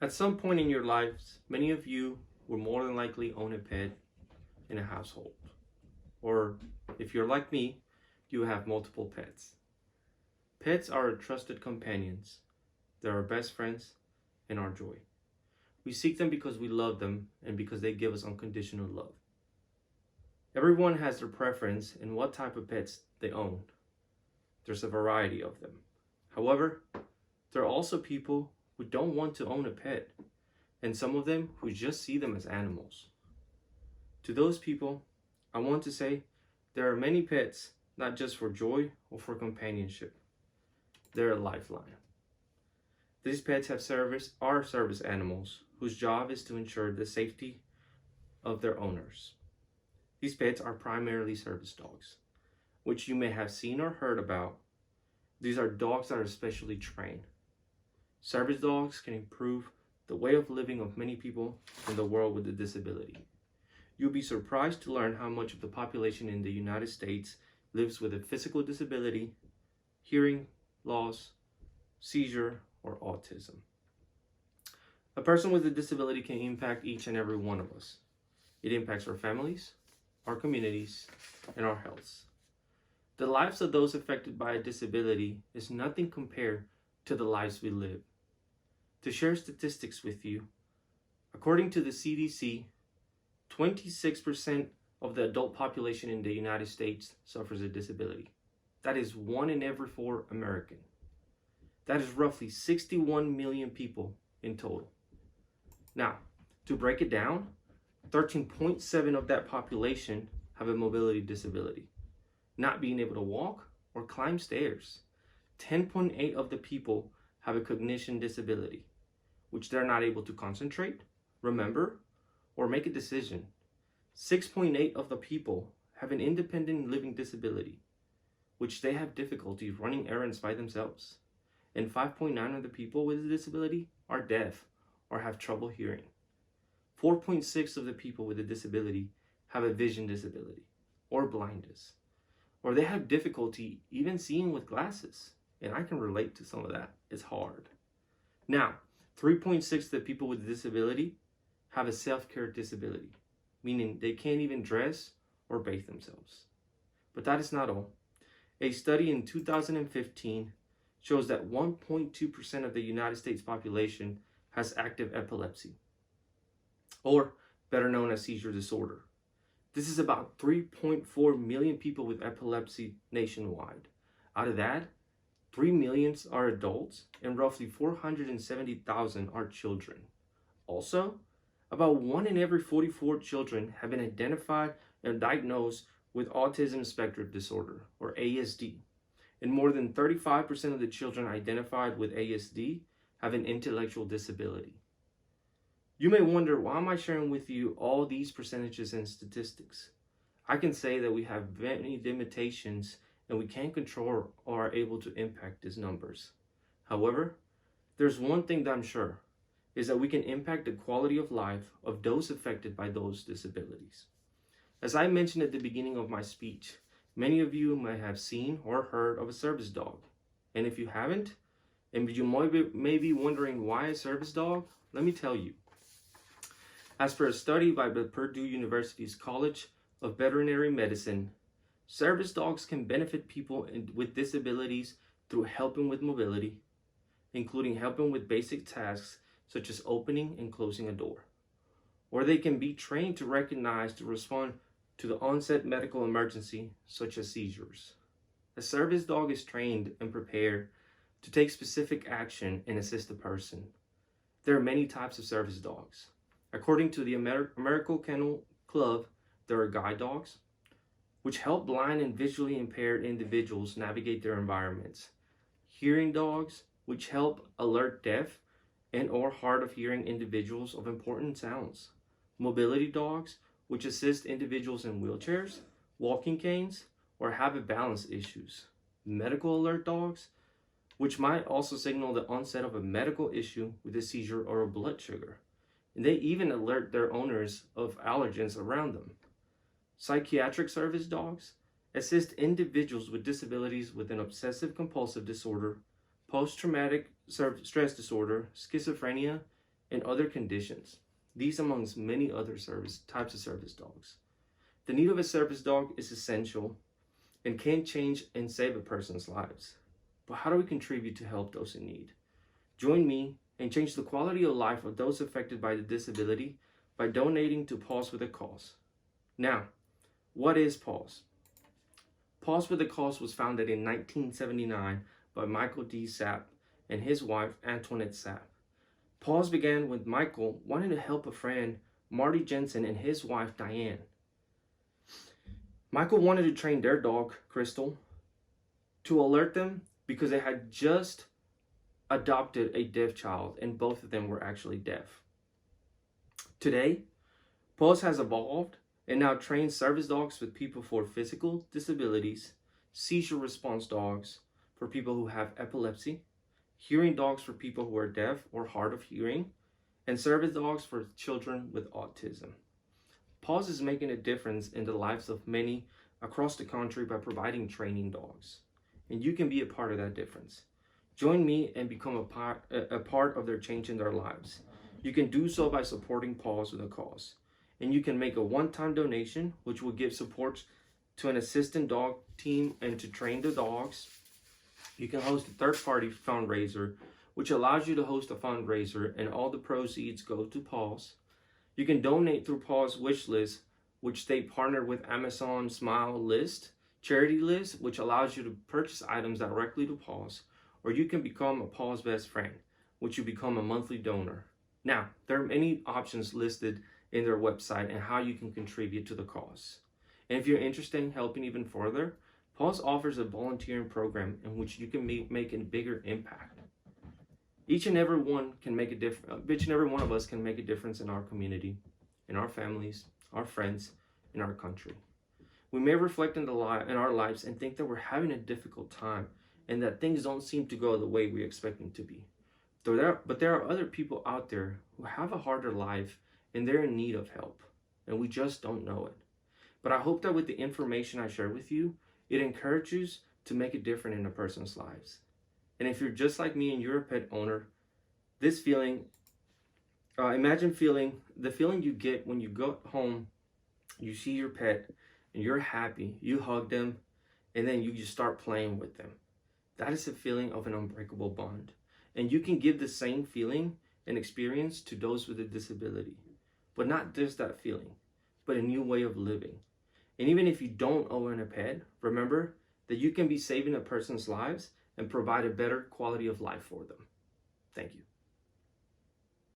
At some point in your lives, many of you will more than likely own a pet in a household. Or if you're like me, you have multiple pets. Pets are our trusted companions. They're our best friends and our joy. We seek them because we love them and because they give us unconditional love. Everyone has their preference in what type of pets they own. There's a variety of them. However, there are also people who don't want to own a pet, and some of them who just see them as animals. To those people, I want to say there are many pets not just for joy or for companionship. They're a lifeline. These pets are service animals whose job is to ensure the safety of their owners. These pets are primarily service dogs, which you may have seen or heard about. These are dogs that are specially trained. Service dogs can improve the way of living of many people in the world with a disability. You'll be surprised to learn how much of the population in the United States lives with a physical disability, hearing loss, seizure, or autism. A person with a disability can impact each and every one of us. It impacts our families, our communities, and our health. The lives of those affected by a disability is nothing compared to the lives we live. To share statistics with you, according to the CDC, 26% of the adult population in the United States suffers a disability. That is 1 in every 4 American. That is roughly 61 million people in total. Now, to break it down, 13.7 of that population have a mobility disability, not being able to walk or climb stairs. 10.8 of the people have a cognition disability, which they're not able to concentrate, remember, or make a decision. 6.8 of the people have an independent living disability, which they have difficulty running errands by themselves. And 5.9 of the people with a disability are deaf or have trouble hearing. 4.6 of the people with a disability have a vision disability or blindness, or they have difficulty even seeing with glasses. And I can relate to some of that. It's hard. Now, 3.6 of the people with a disability have a self-care disability, meaning they can't even dress or bathe themselves. But that is not all. A study in 2015 shows that 1.2% of the United States population has active epilepsy, or better known as seizure disorder. This is about 3.4 million people with epilepsy nationwide. Out of that, 3 million are adults and roughly 470,000 are children. Also, about 1 in every 44 children have been identified and diagnosed with autism spectrum disorder, or ASD. And more than 35% of the children identified with ASD have an intellectual disability. You may wonder, why am I sharing with you all these percentages and statistics? I can say that we have many limitations and we can't control or are able to impact these numbers. However, there's one thing that I'm sure, is that we can impact the quality of life of those affected by those disabilities. As I mentioned at the beginning of my speech, many of you may have seen or heard of a service dog. And if you haven't, and you may be wondering why a service dog, let me tell you. As per a study by the Purdue University's College of Veterinary Medicine, service dogs can benefit people with disabilities through helping with mobility, including helping with basic tasks such as opening and closing a door. Or they can be trained to recognize to respond to the onset medical emergency, such as seizures. A service dog is trained and prepared to take specific action and assist a person. There are many types of service dogs. According to the American Kennel Club, there are guide dogs, which help blind and visually impaired individuals navigate their environments. Hearing dogs, which help alert deaf and or hard of hearing individuals of important sounds. Mobility dogs, which assist individuals in wheelchairs, walking canes, or have balance issues. Medical alert dogs, which might also signal the onset of a medical issue with a seizure or a blood sugar. And they even alert their owners of allergens around them. Psychiatric service dogs assist individuals with disabilities with an obsessive compulsive disorder, post-traumatic stress disorder, schizophrenia, and other conditions. These amongst many other types of service dogs. The need of a service dog is essential and can change and save a person's lives. But how do we contribute to help those in need? Join me and change the quality of life of those affected by the disability by donating to Paws with a Cause. Now, what is Paws? Paws with a Cause was founded in 1979 by Michael D. Sapp and his wife, Antoinette Sapp. Paws began with Michael wanting to help a friend, Marty Jensen, and his wife, Diane. Michael wanted to train their dog, Crystal, to alert them because they had just adopted a deaf child, and both of them were actually deaf. Today, Paws has evolved and now trains service dogs with people for physical disabilities, seizure response dogs for people who have epilepsy, hearing dogs for people who are deaf or hard of hearing, and service dogs for children with autism. Paws is making a difference in the lives of many across the country by providing training dogs, and you can be a part of that difference. Join me and become a part of their change in their lives. You can do so by supporting Paws with a Cause, and you can make a one-time donation, which will give support to an assistant dog team and to train the dogs. You can host a third-party fundraiser, which allows you to host a fundraiser, and all the proceeds go to Paws. You can donate through Paws Wish List, which they partner with Amazon Smile List, charity list, which allows you to purchase items directly to Paws, or you can become a Paws Best Friend, which you become a monthly donor. Now, there are many options listed in their website and how you can contribute to the cause. And if you're interested in helping even further, Paws offers a volunteering program in which you can make a bigger impact. Each and every one of us can make a difference in our community, in our families, our friends, in our country. We may reflect in our lives and think that we're having a difficult time and that things don't seem to go the way we expect them to be. But there are other people out there who have a harder life and they're in need of help, and we just don't know it. But I hope that with the information I share with you, it encourages to make a difference in a person's lives. And if you're just like me and you're a pet owner, this feeling, imagine the feeling you get when you go home, you see your pet, and you're happy, you hug them, and then you just start playing with them. That is a feeling of an unbreakable bond. And you can give the same feeling and experience to those with a disability. But not just that feeling, but a new way of living. And even if you don't own a pet, remember that you can be saving a person's lives and provide a better quality of life for them. Thank you.